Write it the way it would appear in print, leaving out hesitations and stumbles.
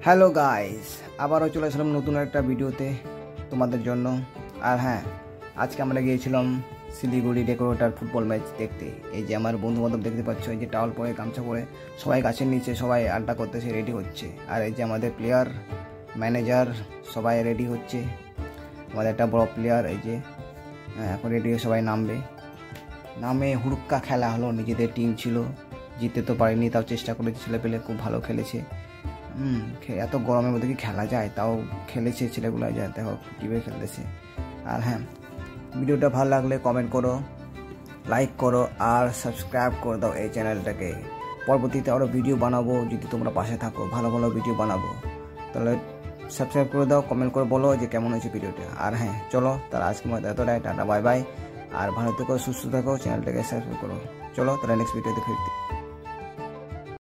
Hello guys, আবারও চলে আসলাম নতুন একটা ভিডিওতে তোমাদের জন্য। আর হ্যাঁ, আজকে আমরা গিয়েছিলাম শিলিগুড়ি ডেকোরেটার ফুটবল ম্যাচ দেখতে। এই যে আমার বন্ধু বান্ধব দেখতে পাচ্ছ, এই যে টাওয়াল পরে গামছা পরে সবাই গাছের নিচে সবাই আড্ডা করতেছে, রেডি হচ্ছে। আর এই যে আমাদের প্লেয়ার ম্যানেজার সবাই রেডি হচ্ছে। আমাদের একটা বড় প্লেয়ার এই যে এখন রেডি হয়ে সবাই নামে হুড়ুক্কা খেলা হলো। নিজেদের টিম ছিল, জিততে তো পারেনি, তাও চেষ্টা করেছে, ছেলেপেলে খুব ভালো খেলেছে। এত গরমের মধ্যে কি খেলা যায়, তাও খেলেছে ছেলেগুলো, যায় দেখো কীভাবে খেলতেছে। আর হ্যাঁ, ভিডিওটা ভালো লাগলে কমেন্ট করো, লাইক করো আর সাবস্ক্রাইব করে দাও এই চ্যানেলটাকে। পরবর্তীতে আরও ভিডিও বানাবো, যদি তোমরা পাশে থাকো ভালো ভালো ভিডিও বানাবো। তাহলে সাবস্ক্রাইব করে দাও, কমেন্ট করে বলো যে কেমন হয়েছে ভিডিওটা। আর হ্যাঁ চলো, তাহলে আজকের মতো এতটাই, টাটা বাই বাই। আর ভালো থেকো, সুস্থ থাকো, চ্যানেলটাকে সাবস্ক্রাইব করো। চলো তাহলে নেক্সট ভিডিওতে ফিরতে।